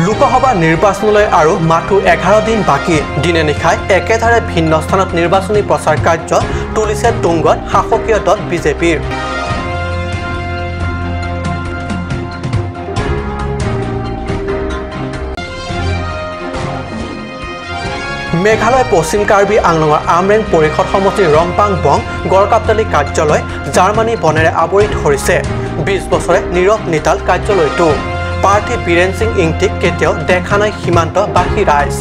লোকসভা নিৰ্বাচনলৈ আৰু মাত্ৰ 11 দিন বাকী দিনে নিশাই একেধাৰে ভিন্ন স্থানত নিৰ্বাচনী প্ৰচাৰ কাৰ্য তুলিছে তুংগত শাসকীয় দল বিজেপিৰ। মেঘালয় পশ্চিম কাৰ্বি আংলঙৰ আমৰেং পৰিষদ সমষ্টিৰ ৰংপাং বং গড়কাপ্তালি কাৰ্যালয় জাৰ্মানী বনেৰে আৱৰি ধৰিছে। 20 বছৰে নীৰৱ নিতাল কাৰ্যালয়টো। প্ৰাৰ্থী বীৰেন সিং ইংটিক কেতিয়াও দেখা নাই সীমান্তবাসী ৰাইজ।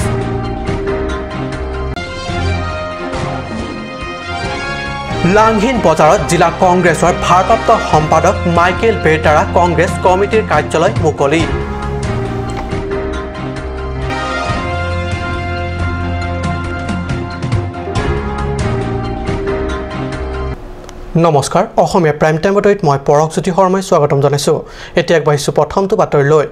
লাংহিন বজাৰত জিলা কংগ্ৰেছৰ ভাৰপ্ৰাপ্ত সম্পাদক মাইকেল বেৰ দ্বাৰা কংগ্ৰেছ কমিটিৰ কাৰ্যালয় মুকলি। নমস্কাৰ, অসমীয়া প্ৰাইম টাইম বাতৰিত মই পৰকজ্যোতি শৰ্মাই স্বাগতম জনাইছোঁ। এতিয়া আগবাঢ়িছোঁ প্ৰথমটো বাতৰিলৈ।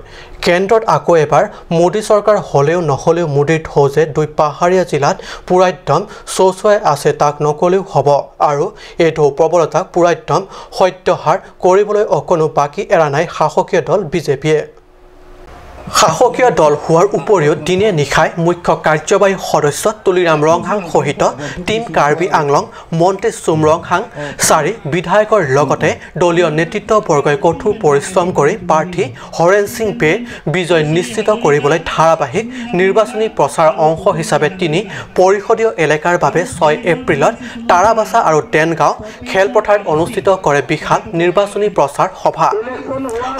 কেন্দ্ৰত আকৌ এবাৰ মোদী চৰকাৰ হ'লেও নহ'লেও মোদীৰ ঢৌজে দুই পাহাৰীয়া জিলাত পুৰাদ্যম চৌচুৱাই আছে তাক নকলেও হ'ব আৰু এই ঢৌ প্ৰবলতাক পুৰাদ্যম সত্যাহাৰ কৰিবলৈ অকণো বাকী এৰা নাই শাসকীয় দল বিজেপিয়ে। শাসকীয় দল হোৱাৰ উপৰিও দিনে নিশাই মুখ্য কাৰ্যবাহী সদস্য তুলিৰাম ৰংহাং সহিত টিম কাৰ্বি আংলং মন্ত্ৰী চুম ৰংহাং 4 বিধায়কৰ লগতে দলীয় নেতৃত্ববৰ্গই কঠোৰ পৰিশ্ৰম কৰি প্ৰাৰ্থী হৰেন সিং বেৰ বিজয় নিশ্চিত কৰিবলৈ ধাৰাবাহিক নিৰ্বাচনী প্ৰচাৰ অংশ হিচাপে 3 পৰিষদীয় এলেকাৰ বাবে 6 এপ্ৰিলত তাৰাবাসা আৰু ডেনগাঁও খেলপথাৰত অনুষ্ঠিত কৰে বিশাল নিৰ্বাচনী প্ৰচাৰ সভা।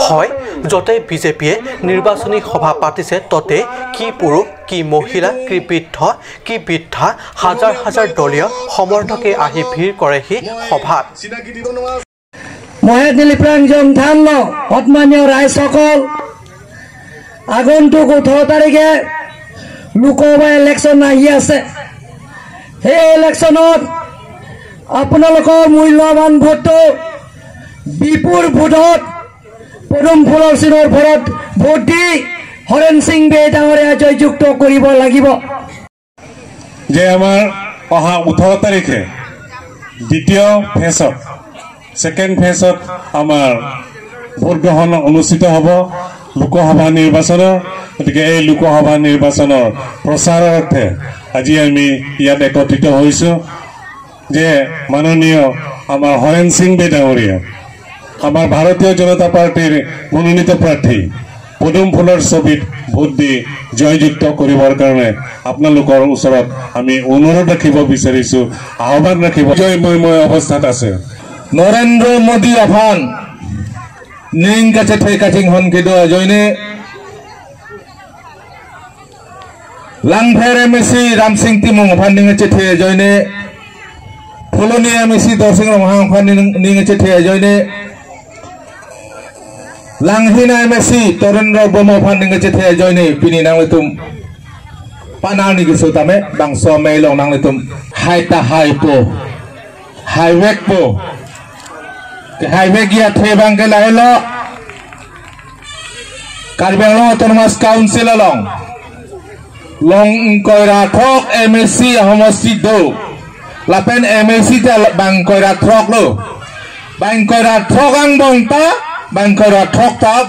হয়, য'তে বিজেপিয়ে নিৰ্বাচনী সভা পাতিছে ততে কি পুৰুষ কি মহিলা কি বৃদ্ধ কি বৃদ্ধা হাজাৰ হাজাৰ দলীয় সমৰ্থকে আহি ভিৰ কৰেহি সভাত। সন্মানীয় ৰাইজসকল, আগন্তুক 18 তাৰিখে লোকসভা ইলেকশ্যন আহি আছে। সেই ইলেকশ্যনত আপোনালোকৰ মূল্যৱান ভোটটো বিপুল ভোটত পদুম ফুলৰ চিনৰ ভৰত ভোট দি হৰেন সিং বে ডাঙৰীয়া জয়যুক্ত কৰিব লাগিব। যে আমাৰ অহা 18 তাৰিখে দ্বিতীয় ফেজত ছেকেণ্ড ফেজত আমাৰ ভোট গ্ৰহণ অনুষ্ঠিত হ'ব লোকসভা নিৰ্বাচনৰ। গতিকে এই লোকসভা নিৰ্বাচনৰ প্ৰচাৰৰ অৰ্থে আজি আমি ইয়াত একত্ৰিত হৈছোঁ যে মাননীয় আমাৰ হৰেন সিং বে ডাঙৰীয়া আমাৰ ভাৰতীয় জনতা পাৰ্টিৰ মনোনীত প্ৰাৰ্থী পদুম ফুলৰ ছবিত ভোট দি জয়যুক্ত কৰিবৰ কাৰণে আপোনালোকৰ ওচৰত আমি অনুৰোধ ৰাখিব বিচাৰিছোঁ, আহ্বান ৰাখিব। জয়ময় অৱস্থাত আছে নৰেন্দ্ৰ মোদী আহ্বান নিং কাছে থৈ কাঠিং হন কিদো জয়নে লাংফেৰ এমএসি ৰাম সিং তিমুং ফান্ডিং চেঠে জয়নে ফুলনি এমএসি দৰসিং ৰংহাং ফান্ডিং চেঠে জয়নে Langhina MSC Torendra Bomo funding চেঠে জয়নে পিনি নাংলিতুম পানানি কিছু তামে বাংস মেইলং নাংলিতুম হাইতা হাইপো হাইওয়েকপো হাইওয়ে গিয়া থে বাংকে লাহেলো কাৰ্বি আংলং অটোনমাস কাউন্সিল লং কয়রা থক MSC সমষ্টি দো লাপেন MSC তে বাং কয়রা থক লো বাং কয়রা থকাং বংতা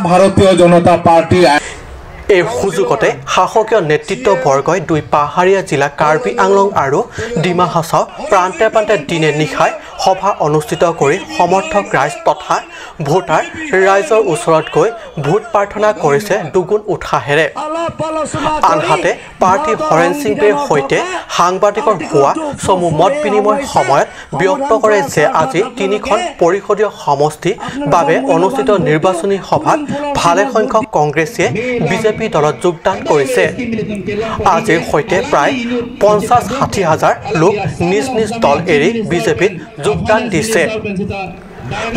ভাৰতীয় জনতা পাৰ্টি। এই সুযোগতে শাসকীয় নেতৃত্ববৰ্গই দুই পাহাৰীয়া জিলা কাৰ্বি আংলং আৰু ডিমা হাছাও প্ৰান্তে প্ৰান্তে দিনে নিশাই সভা অনুষ্ঠিত কৰি সমৰ্থক ৰাইজ তথা ভোটাৰ ৰাইজৰ ওচৰত গৈ ভোট প্ৰাৰ্থনা কৰিছে দুগুণ উৎসাহেৰে। আনহাতে প্ৰাৰ্থী হৰেন সিং বেৰ সৈতে সাংবাদিকৰ হোৱা চমু মত বিনিময় সময়ত ব্যক্ত কৰে যে আজি 3খন পৰিষদীয় সমষ্টিৰ বাবে অনুষ্ঠিত নিৰ্বাচনী সভাত ভালেসংখ্যক কংগ্ৰেছীয়ে বিজেপি দলত যোগদান কৰিছে। আজিৰ সৈতে প্ৰায় 50-60 হাজাৰ লোক নিজ নিজ দল এৰি বিজেপিত যোগদান দিছে।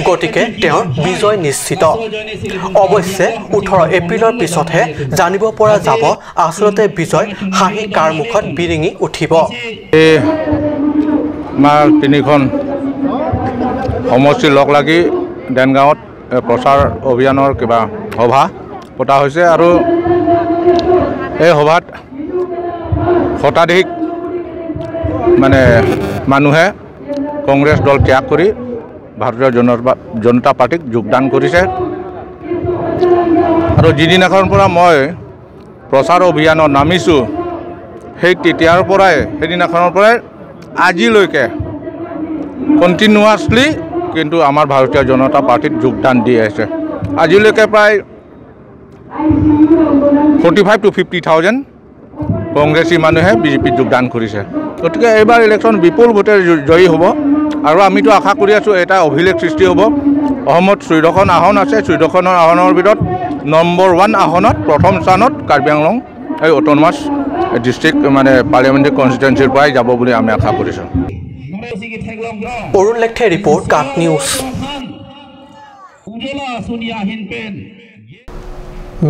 গতিকে তেওঁৰ বিজয় নিশ্চিত। অৱশ্যে 18 এপ্ৰিলৰ পিছতহে জানিব পৰা যাব আচলতে বিজয় হাঁহি কাৰ মুখত বিৰিঙি উঠিব। আমাৰ 3খন সমষ্টি লগ লাগি ডেনগাঁৱত প্ৰচাৰ অভিযানৰ কিবা সভা পতা হৈছে আৰু এই সভাত শতাধিক মানুহে কংগ্ৰেছ দল ত্যাগ কৰি ভাৰতীয় জনতা পাৰ্টিক যোগদান কৰিছে। আৰু যিদিনাখনৰ পৰা মই প্ৰচাৰ অভিযানত নামিছোঁ সেই তেতিয়াৰ পৰাই সেইদিনাখনৰ পৰাই আজিলৈকে কণ্টিনিউৱাছলি কিন্তু আমাৰ ভাৰতীয় জনতা পাৰ্টিত যোগদান দি আছে আজিলৈকে প্ৰায় 45 to 50,000 কংগ্ৰেছী মানুহে বিজেপিত যোগদান কৰিছে গতিকে এইবাৰ ইলেকশ্যন বিপুল ভোটে জয়ী হ'ব আৰু আমিতো আশা কৰি আছোঁ এটা অভিলেখ সৃষ্টি হ'ব অসমত 14খন আসন আছে 14খনৰ আসনৰ ভিতৰত নম্বৰ 1 আসনত প্ৰথম স্থানত কাৰ্বি আংলং এই অট'নমাছ ডিষ্ট্ৰিক্ট মানে পাৰ্লিয়ামেণ্টাৰী কনষ্টিটুৱেঞ্চিৰ পৰাই যাব বুলি আমি আশা কৰিছোঁ অৰুণ লেখে ৰিপৰ্ট কাট নিউজ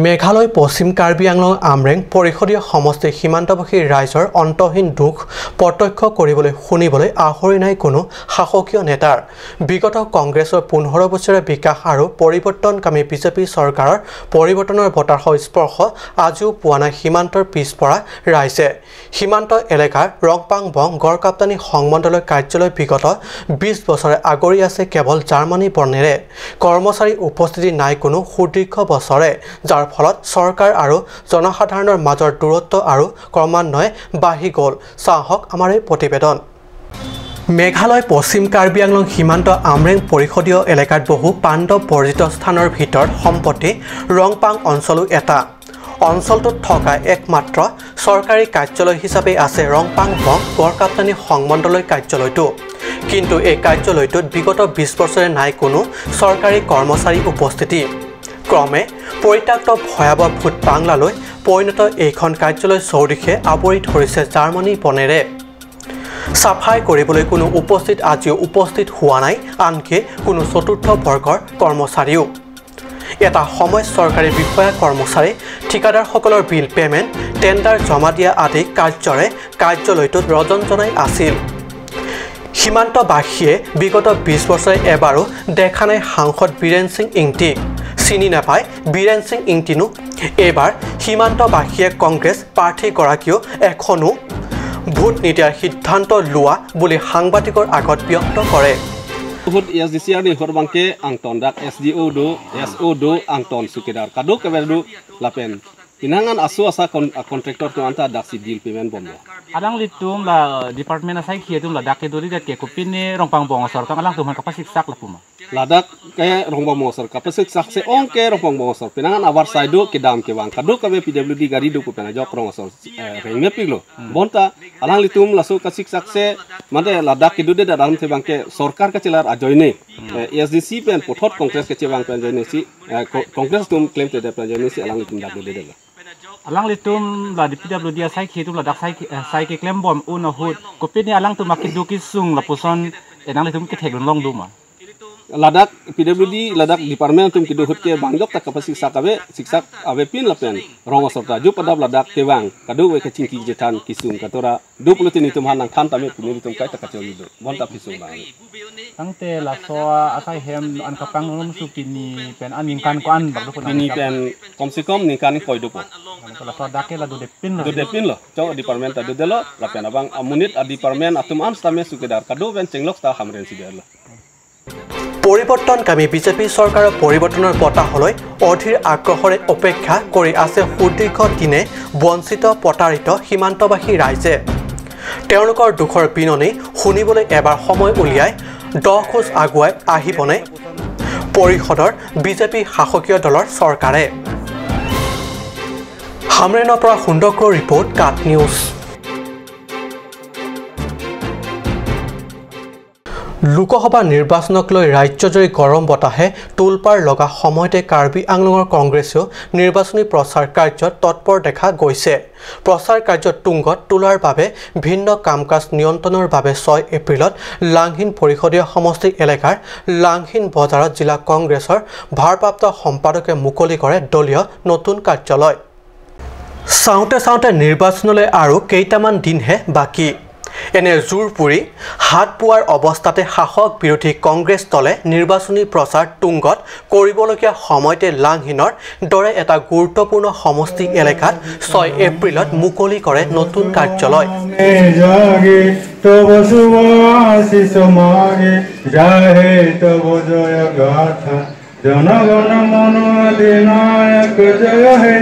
মেঘালয় পশ্চিম কাৰ্বি আংলং আমৰেং পৰিষদীয় সমষ্টিৰ সীমান্তবাসী ৰাইজৰ অন্তহীন দুখ প্ৰত্যক্ষ কৰিবলৈ শুনিবলৈ আহৰি নাই কোনো শাসকীয় নেতাৰ বিগত কংগ্ৰেছৰ 15 বছৰীয়া বিকাশ আৰু পৰিৱৰ্তনকামী বিজেপি চৰকাৰৰ পৰিৱৰ্তনৰ বতাহৰ স্পৰ্শ আজিও পোৱা নাই সীমান্তৰ পিছপৰা ৰাইজে সীমান্ত এলেকাৰ ৰংপাং বং গড়কাপ্তানী সংমণ্ডলৰ কাৰ্যালয় বিগত 20 বছৰে আগৰি আছে কেৱল জাৰ্মানী বৰ্ণেৰে কৰ্মচাৰী উপস্থিতি নাই কোনো সুদীৰ্ঘ বছৰে যাৰ ফলত চৰকাৰ আৰু জনসাধাৰণৰ মাজৰ দূৰত্ব আৰু ক্ৰমান্বয়ে বাঢ়ি গ'ল চাহক আমাৰ এই প্ৰতিবেদন মেঘালয় পশ্চিম কাৰ্বি আংলং সীমান্ত আমৰেং পৰিষদীয় এলেকাত বহু পাণ্ডৱ বৰ্জিত স্থানৰ ভিতৰত সম্পত্তি ৰংপাং অঞ্চলো এটা অঞ্চলটোত থকা একমাত্ৰ চৰকাৰী কাৰ্যালয় হিচাপে আছে ৰংপাং বং গড়কাপ্তানী সংমণ্ডলৰ কাৰ্যালয়টো কিন্তু এই কাৰ্যালয়টোত বিগত 20 বছৰে নাই কোনো চৰকাৰী কৰ্মচাৰী উপস্থিতি ক্ৰমে পৰিত্যক্ত ভয়াৱহ ভূত বাংলালৈ পৰিণত এইখন কাৰ্যালয় চৌদিশে আৱৰি ধৰিছে জাৰ্মানী বনেৰে সাফাই কৰিবলৈ কোনো আজিও উপস্থিত হোৱা নাই আনকি কোনো চতুৰ্থ বৰ্গৰ কৰ্মচাৰীও এটা সময় চৰকাৰী বিষয়া কৰ্মচাৰী ঠিকাদাৰসকলৰ বিল পেমেণ্ট টেণ্ডাৰ জমা দিয়া আদি কাৰ্যৰে কাৰ্যালয়টোত ৰজন জনাই আছিল সীমান্তবাসীয়ে বিগত 20 বছৰে এবাৰো দেখা নাই সাংসদ বীৰেন সিং ইংটিক চিনি নাপায় বীৰেন সিং ইংটিনো এইবাৰ সীমান্তবাসীয়ে কংগ্ৰেছ প্ৰাৰ্থীগৰাকীও এখনো ভোট নিদিয়াৰ সিদ্ধান্ত লোৱা বুলি সাংবাদিকৰ আগত ব্যক্ত কৰে Hut SDCR ni horbangke angton dak SDO do SO do angton sukidar kaduk kebedu lapen pinangan asu asa kontraktor tu anta dak si deal payment bombo alang litum la department asai khietum la dak ke dori dak ke kupin ni rongpang bong sor kang alang tuman kapasik sak la puma ladak ke rongbang mosor kapasik sak se ongke rongbang mosor pinangan abar saido ke dam ke bang kaduk ke PWD gari do kupena jok rongosor rengme piglo bonta alang litum lasu kasik sak se made ladak ke dude dalam te bangke sorkar ke celar ajoine SDC pen pothot kongres ke cebang pen joine si kongres tum claim te pen joine si alang litum dak de alang litum la di PWD asai khietum la dak sai ke claim bom un hut kupin ni alang tu makidu kisung la puson enang litum ke theglong long duma ladak PWD ladak department tum kidu hut ke bangjok tak kapasik sakabe siksak abe pin lapen rongosor ta ju padap ladak ke bang kadu we ke cingki jetan kisung katora 20 tin tum hanang khan tame puni tum kai tak kacau lido bonta pisung bang tangte la so asai hem an kapang ngum su kini pen an ningkan ko an bak ini pen komsikom ningkan koi do po la so dake la do depin lo cau department ta do delo lapen abang amunit a department atum am stame sukidar kadu ben cenglok ta hamren sidar lo পৰিৱৰ্তনকামী BJP চৰকাৰৰ পৰিৱৰ্তনৰ বতাহলৈ অধীৰ আগ্ৰহৰে অপেক্ষা কৰি আছে সুদীৰ্ঘ দিনে বঞ্চিত প্ৰতাৰিত সীমান্তবাসী ৰাইজে তেওঁলোকৰ দুখৰ বিননি শুনিবলৈ এবাৰ সময় উলিয়াই 10 খোজ আগুৱাই আহিবনে পৰিষদৰ বিজেপি শাসকীয় দলৰ চৰকাৰে হামৰেনৰ পৰা সুন্দৰ ৰিপৰ্ট কাট নিউজ লোকসভা নিৰ্বাচনক লৈ ৰাজ্যজুৰি গৰম বতাহে তুলপাৰ লগা সময়তে কাৰ্বি আংলঙৰ কংগ্ৰেছেও নিৰ্বাচনী প্ৰচাৰ কাৰ্যত তৎপৰ দেখা গৈছে প্ৰচাৰ কাৰ্যত তুংগত তোলাৰ বাবে ভিন্ন কামকাজ নিয়ন্ত্ৰণৰ বাবে 6 এপ্ৰিলত লাংহিন পৰিষদীয় সমষ্টি এলেকাৰ লাংহিন বজাৰত জিলা কংগ্ৰেছৰ ভাৰপ্ৰাপ্ত সম্পাদকে মুকলি কৰে দলীয় নতুন কাৰ্যালয় চাওঁতে নিৰ্বাচনলৈ আৰু কেইটামান দিনহে বাকী এনে জোৰপুৰি হাত পোৱাৰ অৱস্থাতে শাসক বিৰোধী কংগ্ৰেছ দলে নিৰ্বাচনী প্ৰচাৰ তুংগত কৰিবলগীয়া সময়তে লাংহিনৰ দৰে এটা গুৰুত্বপূৰ্ণ সমষ্টি এলেকাত 6 এপ্ৰিলত মুকলি কৰে নতুন কাৰ্যালয় জনগণ মন অধিনায়ক জয় হে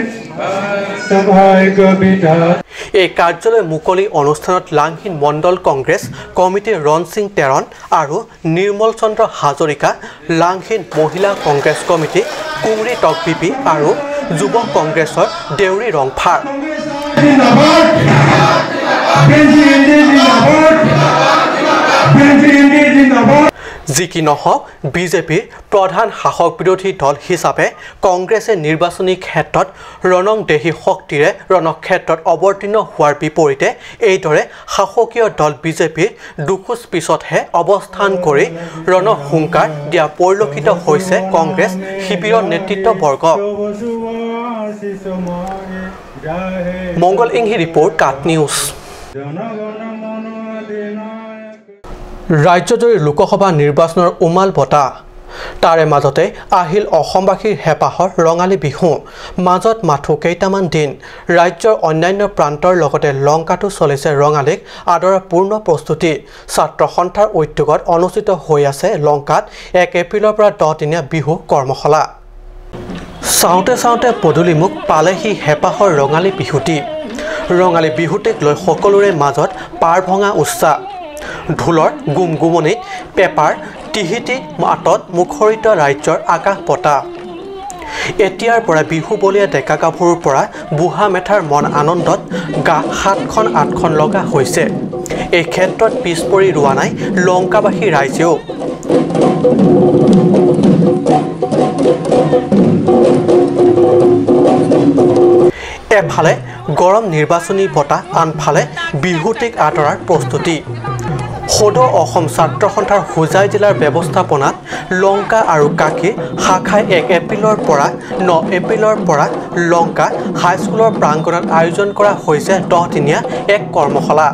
এই কাৰ্যালয় মুকলি অনুষ্ঠানত লাংহীন মণ্ডল কংগ্ৰেছ কমিটিৰ ৰণ সিং তেৰণ আৰু নিৰ্মল চন্দ্ৰ হাজৰিকা, লাংহীন মহিলা কংগ্ৰেছ কমিটি কুমৰি টক বিপি আৰু যুৱ কংগ্ৰেছৰ দেউৰী ৰংফাৰ। যি কি নহওক, বিজেপিৰ প্ৰধান শাসক বিৰোধী দল হিচাপে কংগ্ৰেছে নিৰ্বাচনী ক্ষেত্ৰত ৰণংদেহী শক্তিৰে ৰণক্ষেত্ৰত অৱতীৰ্ণ হোৱাৰ বিপৰীতে এইদৰে শাসকীয় দল বিজেপিৰ দুখোজ পিছতহে অৱস্থান কৰি ৰণহুংকাৰ দিয়া পৰিলক্ষিত হৈছে কংগ্ৰেছ শিবিৰৰ নেতৃত্ববৰ্গ। মংগল ইংহি ৰিপৰ্ট, কাট নিউজ। ৰাজ্যজুৰি লোকসভা নিৰ্বাচনৰ উমাল বঁটা, তাৰে মাজতে আহিল অসমবাসীৰ হেঁপাহৰ ৰঙালী বিহু। মাজত মাথো কেইটামান দিন ৰাজ্যৰ অন্যান্য প্ৰান্তৰ লগতে লংকাতো চলিছে ৰঙালীক আদৰাৰ পূৰ্ণ প্ৰস্তুতি। ছাত্ৰ সন্থাৰ উদ্যোগত অনুষ্ঠিত হৈ আছে লংকাত 1 এপ্ৰিলৰ পৰা 10 দিনীয়া বিহু কৰ্মশালা। চাওঁতে চাওঁতে পদূলিমুখ পালেহি হেঁপাহৰ ৰঙালী বিহুটি। ৰঙালী বিহুটিক লৈ সকলোৰে মাজত পাৰ ভঙা উৎসাহ। ঢোলৰ গুমগুমনিত পেপাৰ টিহিটি মাতত মুখৰিত ৰাজ্যৰ আকাশ বতাহ। এতিয়াৰ পৰা বিহু বলীয়া ডেকা গাভৰুৰ পৰা বুঢ়া মেথাৰ মন আনন্দত গা 7খন 8খন লগা হৈছে। এই ক্ষেত্ৰত পিছ পৰি ৰোৱা নাই লংকাবাসী ৰাইজেও। এফালে গৰম নিৰ্বাচনী বঁটা, আনফালে বিহুটিক আদৰাৰ প্ৰস্তুতি। সদৌ অসম ছাত্ৰ সন্থাৰ হোজাই জিলাৰ ব্যৱস্থাপনাত লংকা আৰু কাকি শাখাই 1 এপ্ৰিলৰ পৰা 9 এপ্ৰিলৰ পৰা লংকা হাইস্কুলৰ প্ৰাংগণত আয়োজন কৰা হৈছে 10 দিনীয়া এক কৰ্মশালা,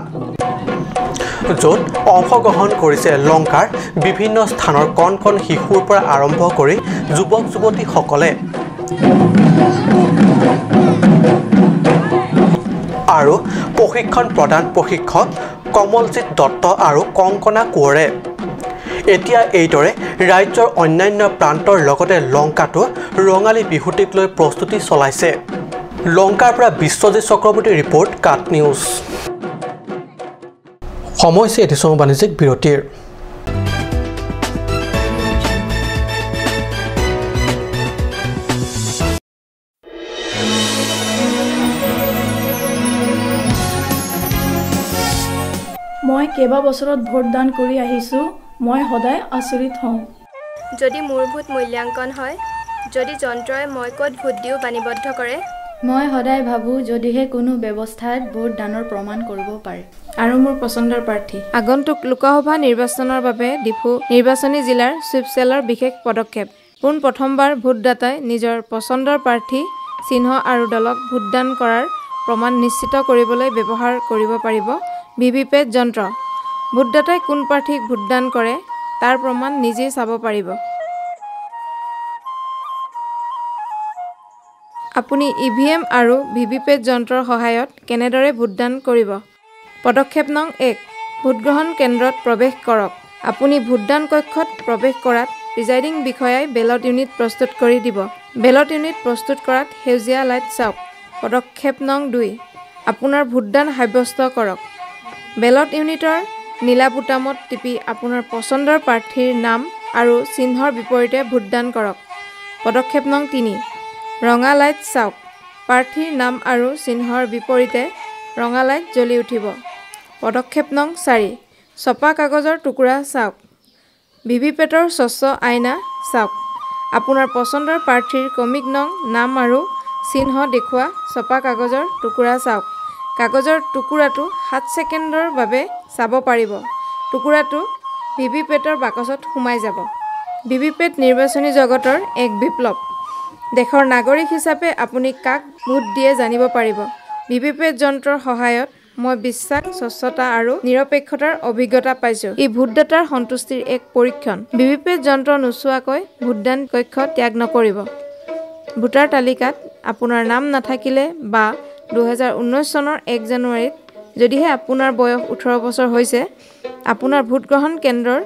য'ত অংশগ্ৰহণ কৰিছে লংকাৰ বিভিন্ন স্থানৰ কণ কণ শিশুৰ পৰা আৰম্ভ কৰি যুৱক যুৱতীসকলে। আৰু প্ৰশিক্ষণ প্ৰদান প্ৰশিক্ষক কমলজিৎ দত্ত আৰু কংকনা কোঁৱৰে। এতিয়া এইদৰে ৰাজ্যৰ অন্যান্য প্ৰান্তৰ লগতে লংকাতো ৰঙালী বিহুটিক লৈ প্ৰস্তুতি চলাইছে। লংকাৰ পৰা বিশ্বজিৎ চক্ৰৱৰ্তী ৰিপৰ্ট, কাট নিউজ। সময় হৈছে এটি বাণিজ্যিক বিৰতিৰ। মই কেইবা বছৰত ভোটদান কৰি আহিছোঁ। মই সদায় আচৰিত হওঁ। যদি মোৰ ভোট মূল্যাংকন হয়, যদি যন্ত্ৰই মই ক'ত ভোট দিওঁ বাণীবদ্ধ কৰে, মই সদায় ভাবোঁ যদিহে কোনো ব্যৱস্থাত ভোটদানৰ প্ৰমাণ কৰিব পাৰে আৰু মোৰ পচন্দৰ প্ৰাৰ্থী। আগন্তুক লোকসভা নিৰ্বাচনৰ বাবে ডিফু নিৰ্বাচনী জিলাৰ চুইপ চেলৰ বিশেষ পদক্ষেপ। পোন প্ৰথমবাৰ ভোটদাতাই নিজৰ পচন্দৰ প্ৰাৰ্থী, চিহ্ন আৰু দলক ভোটদান কৰাৰ প্ৰমাণ নিশ্চিত কৰিবলৈ ব্যৱহাৰ কৰিব পাৰিব ভিভিপেট যন্ত্ৰ। ভোটদাতাই কোন প্ৰাৰ্থীক ভোটদান কৰে তাৰ প্ৰমাণ নিজেই চাব পাৰিব। আপুনি ইভিএম আৰু ভিভিপেট যন্ত্ৰৰ সহায়ত কেনেদৰে ভোটদান কৰিব? পদক্ষেপ নং 1, ভোটগ্ৰহণ কেন্দ্ৰত প্ৰৱেশ কৰক। আপুনি ভোটদান কক্ষত প্ৰৱেশ কৰাত প্ৰিজাইডিং বিষয়াই বেলট ইউনিট প্ৰস্তুত কৰি দিব। বেলট ইউনিট প্ৰস্তুত কৰাত সেউজীয়া লাইট চাওক। পদক্ষেপ নং 2, আপোনাৰ ভোটদান সাব্যস্ত কৰক। বেলট ইউনিটৰ নীলা বুটামত টিপি আপোনাৰ পচন্দৰ প্ৰাৰ্থীৰ নাম আৰু চিহ্নৰ বিপৰীতে ভোটদান কৰক। পদক্ষেপ নং 3, ৰঙা লাইট চাওক। প্ৰাৰ্থীৰ নাম আৰু চিহ্নৰ বিপৰীতে ৰঙা লাইট জ্বলি উঠিব। পদক্ষেপ নং 4, ছপা কাগজৰ টুকুৰা চাওক। ভিভিপেটৰ স্বচ্ছ আইনা চাওক। আপোনাৰ পচন্দৰ প্ৰাৰ্থীৰ ক্ৰমিক নং, নাম আৰু চিহ্ন দেখুওৱা ছপা কাগজৰ টুকুৰা চাওক। কাগজৰ টুকুৰাটো 7 ছেকেণ্ডৰ বাবে চাব পাৰিব। টুকুৰাটো ভিভিপেটৰ বাকচত সোমাই যাব। ভিভিপেট নিৰ্বাচনী জগতৰ এক বিপ্লৱ। দেশৰ নাগৰিক হিচাপে আপুনি কাক ভোট দিয়ে জানিব পাৰিব। ভিভিপেট যন্ত্ৰৰ সহায়ত মই বিশ্বাস, স্বচ্ছতা আৰু নিৰপেক্ষতাৰ অভিজ্ঞতা পাইছোঁ। ই ভোটদাতাৰ সন্তুষ্টিৰ এক পৰীক্ষণ। ভিভিপেট যন্ত্ৰ নোচোৱাকৈ ভোটদান কক্ষ ত্যাগ নকৰিব। ভোটাৰ তালিকাত আপোনাৰ নাম নাথাকিলে বা 2019 চনৰ 1 জানুৱাৰীত যদিহে আপোনাৰ বয়স 18 বছৰ হৈছে, আপোনাৰ ভোটগ্ৰহণ কেন্দ্ৰৰ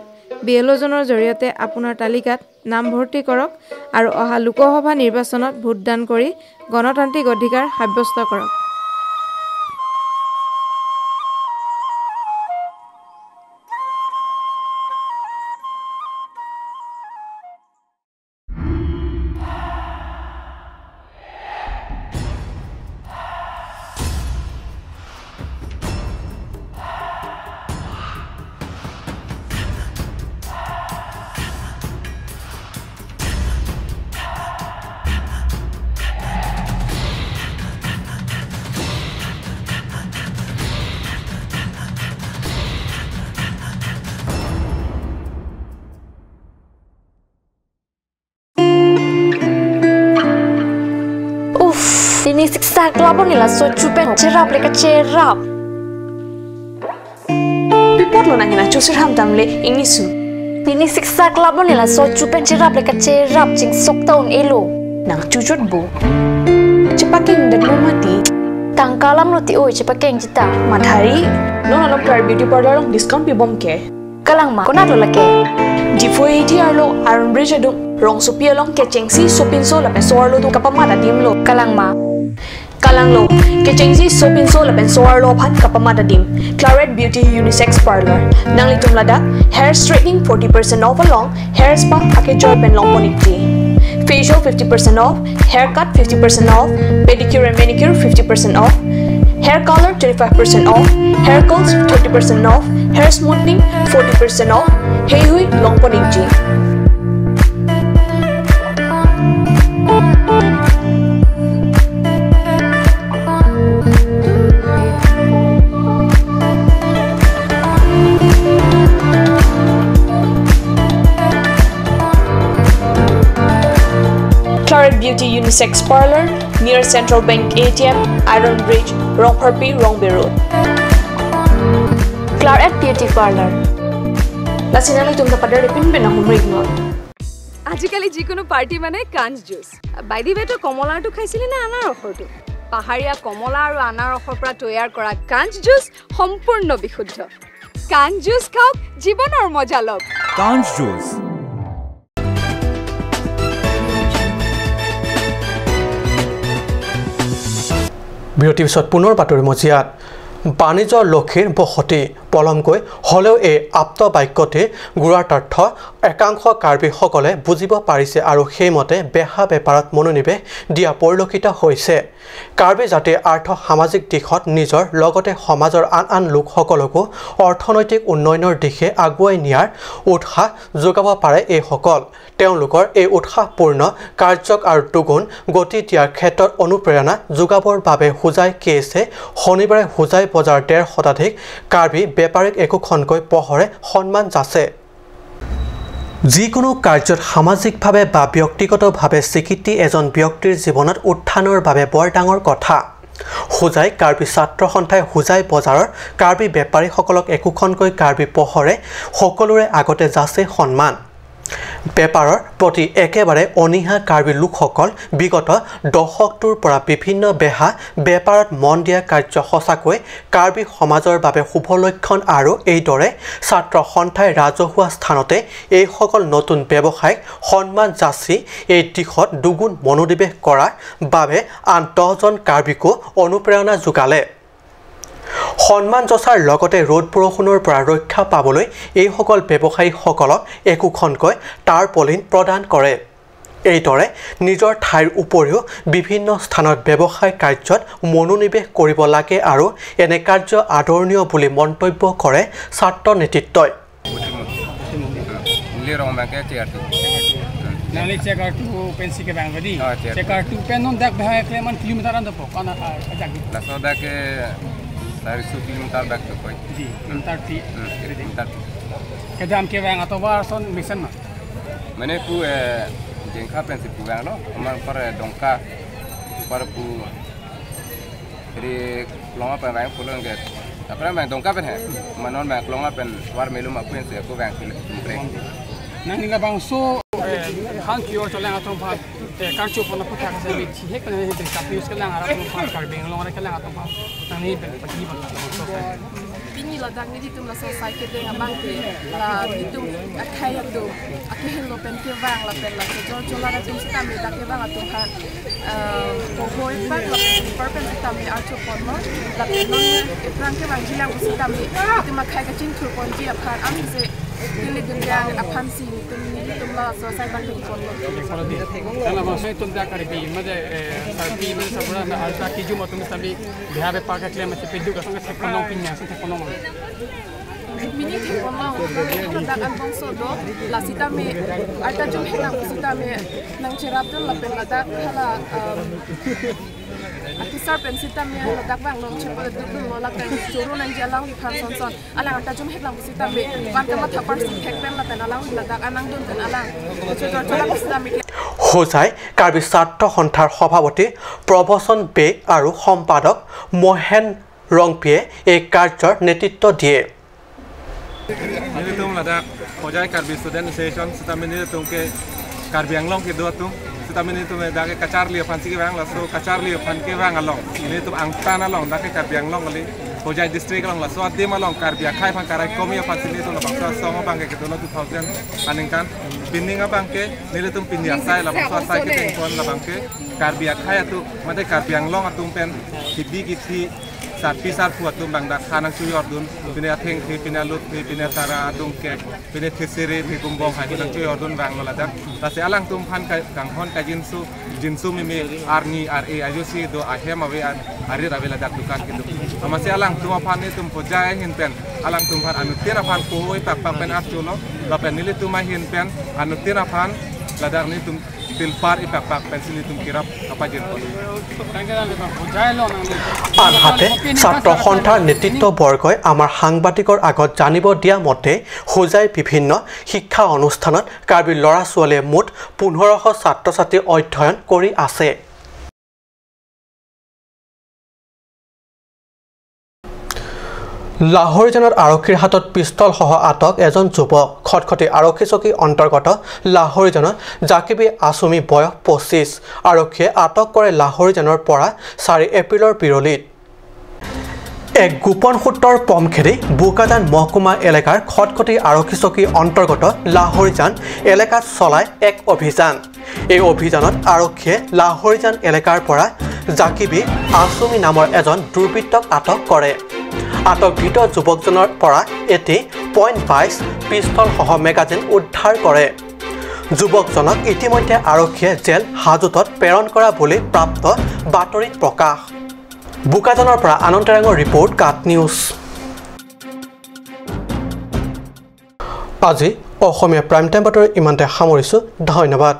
বিএলঅ'জনৰ জৰিয়তে আপোনাৰ তালিকাত নাম ভৰ্তি কৰক আৰু অহা লোকসভা নিৰ্বাচনত ভোটদান কৰি গণতান্ত্ৰিক অধিকাৰ সাব্যস্ত কৰক। Ini siksa kelabon nila so cupen cerap leka cerap. Pipot lo nangina cusir ham tamle ini su. Ini siksa kelabon nila so cupen cerap leka cerap cing sok tahun elo. Nang cucut bu. Cepakeng dan lo mati. Tangkalam lo ti oi cepakeng cita. Matahari. Lo nalok car beauty parlor long discount pi bom ke. Kalang ma konat lo lake. Jifoi ti arlo Iron Bridge adung rong supia long ke cengsi sopin so lapen soar lo tu kapamata dim lo. Kalang ma. Kalang lo, kecengsi sopin so lapen soar lo phan kapamata dim. Claret Beauty Unisex Parlor. Nang litum lada, hair straightening 40% off along, hair spa ake joy pen long ponikti. Facial 50% off, haircut 50% off, pedicure and manicure 50% off, hair color 25% off, hair curls 30% off, hair smoothing 40% off, hey hui long ponikti. Claret Beauty Unisex Parlor near Central Bank ATM, Iron Bridge, Rongparpi, Rongbe Road. Claret Beauty Parlor. Lasinalo tum tapadar pin bena humrig no. আজিকালি যিকোনো party মানে কাঞ্জ juice. বাইদি বেটো কমলাটো খাইছিলি না আনাৰ ৰসটো? পাহাৰীয়া কমলা আৰু আনাৰ ৰসৰ পৰা তৈয়াৰ কৰা কাঞ্জ জুচ সম্পূৰ্ণ বিশুদ্ধ। কাঞ্জ জুচ খাওক, জীৱনৰ মজা লওক। কাঞ্জ জুচ। বিৰতিৰ পিছত পুনৰ বাতৰি মজিয়াত বাণিজ্যৰ লক্ষীৰ বসতি পলমকৈ হলেও এই আপ্ত বাক্যটিৰ গুৰুত্বাৰ্থ একাংশ কাৰ্বিসকলে বুজিব পাৰিছে আৰু সেইমতে বেহা বেপাৰত মনোনিৱেশ দিয়া পৰিলক্ষিত হৈছে। কাৰ্বি জাতিৰ আৰ্থ সামাজিক দিশত নিজৰ লগতে সমাজৰ আন আন লোকসকলকো অৰ্থনৈতিক উন্নয়নৰ দিশে আগুৱাই নিয়াৰ উৎসাহ যোগাব পাৰে এইসকল। তেওঁলোকৰ এই উৎসাহপূৰ্ণ কাৰ্যক আৰু দুগুণ গতি দিয়াৰ ক্ষেত্ৰত অনুপ্ৰেৰণা যোগাবৰ বাবে হোজাই কেছে শনিবাৰে হোজাই বজাৰ ১৫০ শতাধিক কাৰ্বি বেপাৰীক একোখনকৈ পহৰে সন্মান যাচে। যিকোনো কাৰ্যত সামাজিকভাৱে বা ব্যক্তিগতভাৱে স্বীকৃতি এজন ব্যক্তিৰ জীৱনত উত্থানৰ বাবে বৰ ডাঙৰ কথা। হোজাই কাৰ্বি ছাত্ৰ সন্থাই হোজাই বজাৰৰ কাৰ্বি বেপাৰীসকলক একোখনকৈ কাৰ্বি পহৰে সকলোৰে আগতে যাচে সন্মান। বেপাৰৰ প্ৰতি একেবাৰে অনীহা কাৰ্বি লোকসকল বিগত দশকটোৰ পৰা বিভিন্ন বেহা বেপাৰত মন দিয়া কাৰ্য সঁচাকৈ কাৰ্বি সমাজৰ বাবে শুভ লক্ষণ আৰু এইদৰে ছাত্ৰ সন্থাই ৰাজহুৱা স্থানতে এইসকল নতুন ব্যৱসায়িক সন্মান যাচি এই দিশত দুগুণ মনোনিৱেশ কৰাৰ বাবে আন 10জন কাৰ্বিকো অনুপ্ৰেৰণা যোগালে। সন্মান যচাৰ লগতে ৰ'দ বৰষুণৰ পৰা ৰক্ষা পাবলৈ এইসকল ব্যৱসায়ীসকলক একোখনকৈ টাৰপলিন প্ৰদান কৰে। এইদৰে নিজৰ ঠাইৰ উপৰিও বিভিন্ন স্থানত ব্যৱসায় কাৰ্যত মনোনিৱেশ কৰিব লাগে আৰু এনে কাৰ্য আদৰণীয় বুলি মন্তব্য কৰে ছাত্ৰ নেতৃত্বই। Nali cekar tu pensi ke bang tadi. Cekar tu pen non dak bahaya kleman kilometer anda po kana ajak. La soda ke 400 kilometer dak to koi. Ji, kilometer ti. Kilometer. Kedam ke bang atau war son mission ma. Mane pu jengka pensi pu bang lo. Amar par dongka par pu ri longa pa bang pulon ke. Apra bang dongka pen hai. Manon bang longa pen war melu ma pensi ko bang kile. Nani ga bang so han ki or chalang atom pha karcho pona putha ka se chi he kana he tapi uske lang ara pon pha kar beng long ra kala atom pha nani pati ba pini la dang ni ditum la so sai ke deng abang ke la ditum akai atu akai lo pen ke wang la pen la jo jo la tum sta mi da ke wang atu han ko hoi pak la per pen sta mi archo pon mo la pen no e prang ke wang jilang sta mi ditum akai ka chin thur pon ji aphan am se dili gunjang aphan si ditum la so sai bang ke pon mo kalau masih tum da kar bi made sarpi me sabura na alta ki ju matum sta bi biha be pak ke masih pedu ka sangat kono pinya sangat kono mini kono da kan bong so do la sita me alta jum hela sita me nang cherap dun la pen la da hala Akisar pensita me la dak bang long chepo de dun lo la kan joro nan jalang di phan son son alang ta jum heklang sita me pan ta ma thapar si thek pen la pen alang la dak anang dun pen alang chor chor la sita me Hojai Karbi ছাত্ৰ সন্থাৰ সভাপতি প্ৰবচন বেগ আৰু সম্পাদক মহেন ৰংপিয়ে এই কাৰ্যৰ নেতৃত্ব দিয়ে Nilitung ladak Hojai Karbi Student Association setamini tungke Karbi Anglong ke dua tung setamini tu dake kacar liya fansi ke bang laso kacar liya fan ke bang along ini tu angtan along dake Karbi Anglong kali Hojai district along laso adim along Karbi Akai fan karai komi ya fansi ni tu la bangsa sama bang ke tu la 2000 aningkan pinning abang ke nilitung pindia sai la bangsa sai ke tengkon la bang ke Karbi Akai tu mate Karbi Anglong atung pen kibi kiti saat pisar buat tu bang dak kanang cuyor dun pindah teng pindah lut pindah tara dung ke pindah kesere gumbong hai pindah cuyor dun bang loladak tasi alang tumpan kang hon ka jinsu mimi arni ra ayo si do ahem awe ari rawe ladak dukan gitu masih alang tumpan ni tum pojai hinpen alang tumpan anu tira pan kohoi tak pen archulo lapen nili tumai hinpen anu tira pan ladak ni tum tilpar ipak pensili tum kirap apa jenpo আনহাতে ছাত্ৰ সন্থাৰ নেতৃত্ববৰ্গই আমাৰ সাংবাদিকৰ আগত জানিব দিয়া মতে হোজাইৰ বিভিন্ন শিক্ষা অনুষ্ঠানত কাৰ্বি ল'ৰা ছোৱালীয়ে মুঠ 1500 ছাত্ৰ ছাত্ৰী অধ্যয়ন কৰি আছে লাহোৰীজানত আৰক্ষীৰ হাতত পিস্তল সহ আটক এজন যুৱক খটখটি আৰক্ষী চকী অন্তৰ্গত লাহোৰীজানত জাকিবি আসুমি বয়স 25 আৰক্ষীয়ে আটক কৰে লাহোৰীজানৰ পৰা 4 এপ্ৰিলৰ বিৰলিত এক গোপন সূত্ৰৰ পম খেদি বুকাদান মহকুমা এলেকাৰ খটখটি আৰক্ষী চকী অন্তৰ্গত লাহোৰীজান এলেকাত চলাই এক অভিযান এই অভিযানত আৰক্ষীয়ে লাহোৰীজান এলেকাৰ পৰা জাকিবি আসুমি নামৰ এজন দুৰ্বৃত্তক আটক কৰে আটককৃত যুৱকজনৰ পৰা এটি .22 পিস্তল সহ মেগাজিন উদ্ধাৰ কৰে যুৱকজনক ইতিমধ্যে আৰক্ষীয়ে জেল হাজতত প্ৰেৰণ কৰা বুলি প্ৰাপ্ত বাতৰিত প্ৰকাশ বুকাজনৰ পৰা আনন্তৰাঙৰ ৰিপৰ্ট কাট নিউজ আজি অসমীয়া প্ৰাইম টাইম বাতৰি ইমানতে সামৰিছো ধন্যবাদ